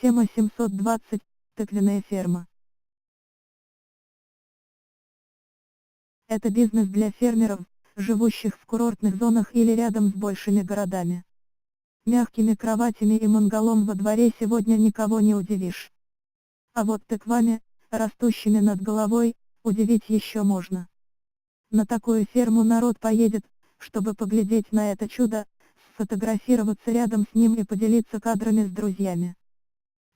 Тема 720. Тыквенная ферма. Это бизнес для фермеров, живущих в курортных зонах или рядом с большими городами. Мягкими кроватями и мангалом во дворе сегодня никого не удивишь. А вот тыквами, растущими над головой, удивить еще можно. На такую ферму народ поедет, чтобы поглядеть на это чудо, сфотографироваться рядом с ним и поделиться кадрами с друзьями.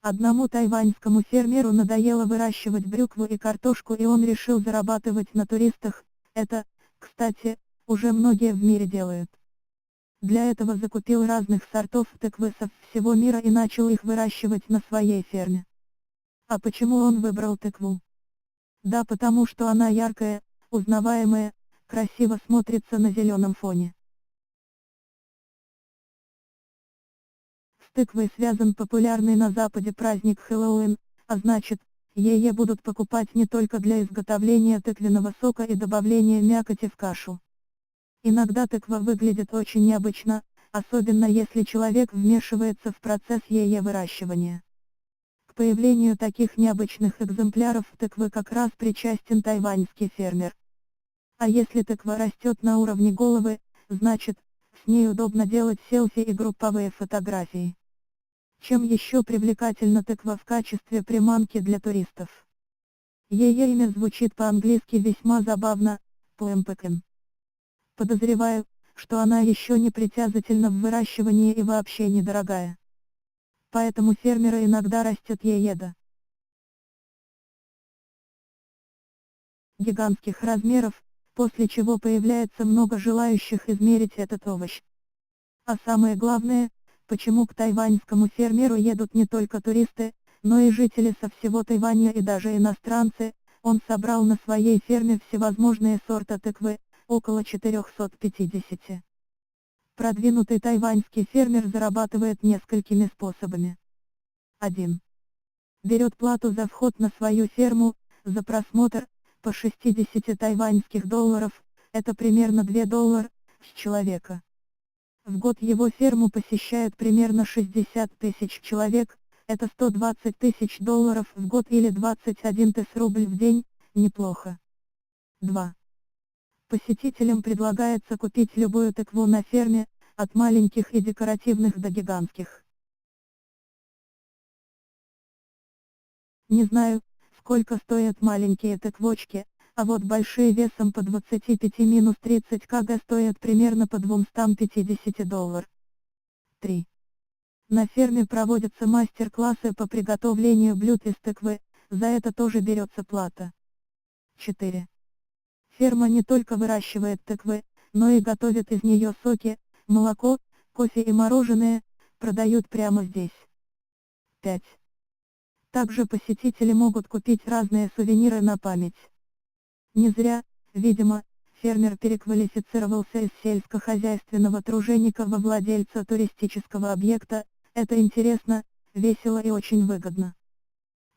Одному тайваньскому фермеру надоело выращивать брюкву и картошку, и он решил зарабатывать на туристах. Это, кстати, уже многие в мире делают. Для этого закупил разных сортов тыквы со всего мира и начал их выращивать на своей ферме. А почему он выбрал тыкву? Да потому что она яркая, узнаваемая, красиво смотрится на зеленом фоне. С тыквой связан популярный на Западе праздник Хэллоуин, а значит, ее будут покупать не только для изготовления тыквенного сока и добавления мякоти в кашу. Иногда тыква выглядит очень необычно, особенно если человек вмешивается в процесс ее выращивания. К появлению таких необычных экземпляров тыквы как раз причастен тайваньский фермер. А если тыква растет на уровне головы, значит, с ней удобно делать селфи и групповые фотографии. Чем еще привлекательна тыква в качестве приманки для туристов? Ее имя звучит по-английски весьма забавно – Pumpkin. Подозреваю, что она еще не притязательна в выращивании и вообще недорогая. Поэтому фермеры иногда растят ее. Гигантских размеров, после чего появляется много желающих измерить этот овощ. А самое главное, почему к тайваньскому фермеру едут не только туристы, но и жители со всего Тайваня и даже иностранцы. Он собрал на своей ферме всевозможные сорта тыквы, около 450. Продвинутый тайваньский фермер зарабатывает несколькими способами. 1. Берет плату за вход на свою ферму, за просмотр, по 60 тайваньских долларов, это примерно $2, с человека. В год его ферму посещают примерно 60 тысяч человек, это $120 тысяч в год или 21 тысяч рубль в день, неплохо. 2. Посетителям предлагается купить любую тыкву на ферме, от маленьких и декоративных до гигантских. Не знаю, сколько стоят маленькие тыквочки, а вот большие весом по 25-30 кг стоят примерно по $250. 3. На ферме проводятся мастер-классы по приготовлению блюд из тыквы, за это тоже берется плата. 4. Ферма не только выращивает тыквы, но и готовит из нее соки, молоко, кофе и мороженое, продают прямо здесь. 5. Также посетители могут купить разные сувениры на память. Не зря, видимо, фермер переквалифицировался из сельскохозяйственного труженика во владельца туристического объекта. Это интересно, весело и очень выгодно.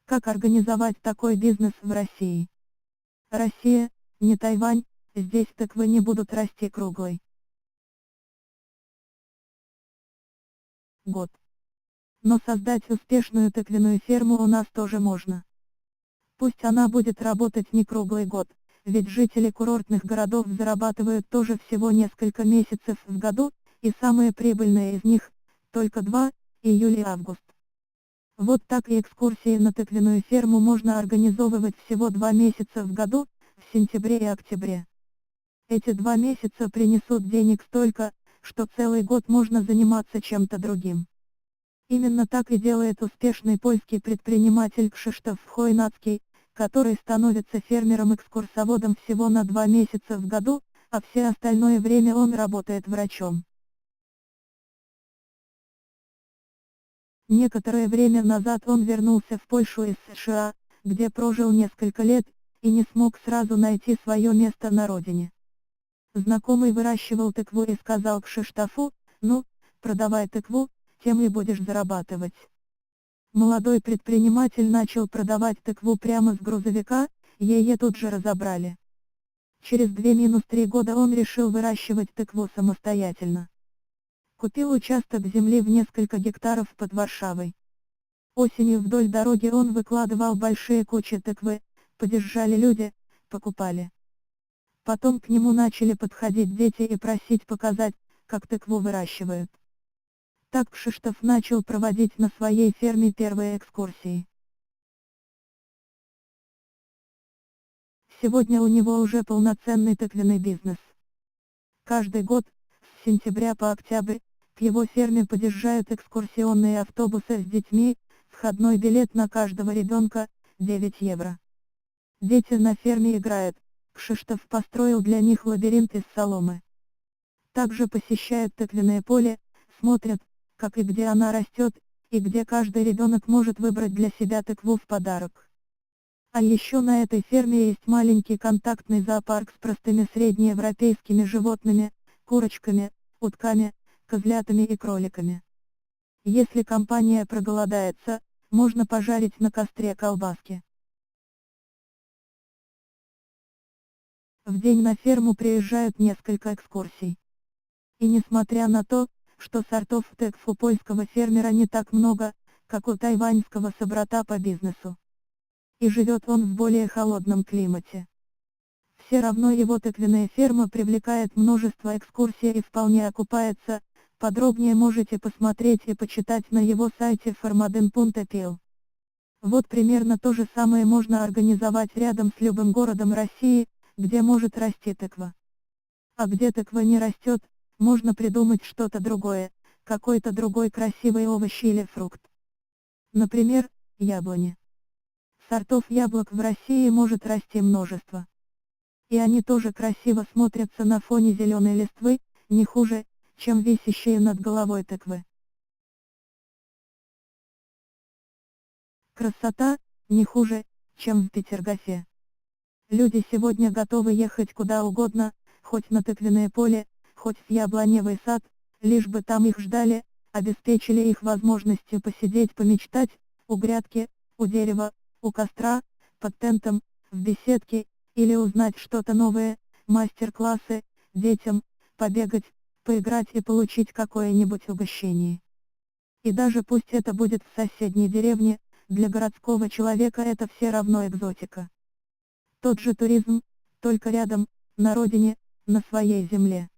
Как организовать такой бизнес в России? Россия, не Тайвань, здесь тыквы не будут расти круглой. Год. Но создать успешную тыквенную ферму у нас тоже можно. Пусть она будет работать не круглый год, ведь жители курортных городов зарабатывают тоже всего несколько месяцев в году, и самые прибыльные из них – только 2 – июль и август. Вот так и экскурсии на тыквенную ферму можно организовывать всего 2 месяца в году, в сентябре и октябре. Эти 2 месяца принесут денег столько, что целый год можно заниматься чем-то другим. Именно так и делает успешный польский предприниматель Кшиштоф Хойнацкий, который становится фермером-экскурсоводом всего на 2 месяца в году, а все остальное время он работает врачом. Некоторое время назад он вернулся в Польшу из США, где прожил несколько лет, и не смог сразу найти свое место на родине. Знакомый выращивал тыкву и сказал Кшиштофу: «Ну, продавай тыкву, тем и будешь зарабатывать». Молодой предприниматель начал продавать тыкву прямо с грузовика, ее тут же разобрали. Через 2-3 года он решил выращивать тыкву самостоятельно. Купил участок земли в несколько гектаров под Варшавой. Осенью вдоль дороги он выкладывал большие кучи тыквы, подъезжали люди, покупали. Потом к нему начали подходить дети и просить показать, как тыкву выращивают. Так Кшиштоф начал проводить на своей ферме первые экскурсии. Сегодня у него уже полноценный тыквенный бизнес. Каждый год, с сентября по октябрь, к его ферме подъезжают экскурсионные автобусы с детьми, входной билет на каждого ребенка – 9 евро. Дети на ферме играют, Кшиштоф построил для них лабиринт из соломы. Также посещают тыквенное поле, смотрят, как и где она растет, и где каждый ребенок может выбрать для себя тыкву в подарок. А еще на этой ферме есть маленький контактный зоопарк с простыми среднеевропейскими животными, курочками, утками, козлятами и кроликами. Если компания проголодается, можно пожарить на костре колбаски. В день на ферму приезжают несколько экскурсий. И несмотря на то, что сортов тыкв у польского фермера не так много, как у тайваньского собрата по бизнесу. И живет он в более холодном климате. Все равно его тыквенная ферма привлекает множество экскурсий и вполне окупается, подробнее можете посмотреть и почитать на его сайте farmaden.pl. Вот примерно то же самое можно организовать рядом с любым городом России, где может расти тыква. А где тыква не растет, можно придумать что-то другое, какой-то другой красивый овощ или фрукт. Например, яблони. Сортов яблок в России может расти множество. И они тоже красиво смотрятся на фоне зеленой листвы, не хуже, чем висящие над головой тыквы. Красота, не хуже, чем в Петергофе. Люди сегодня готовы ехать куда угодно, хоть на тыквенное поле, хоть в яблоневый сад, лишь бы там их ждали, обеспечили их возможностью посидеть помечтать, у грядки, у дерева, у костра, под тентом, в беседке, или узнать что-то новое, мастер-классы, детям, побегать, поиграть и получить какое-нибудь угощение. И даже пусть это будет в соседней деревне, для городского человека это все равно экзотика. Тот же туризм, только рядом, на родине, на своей земле.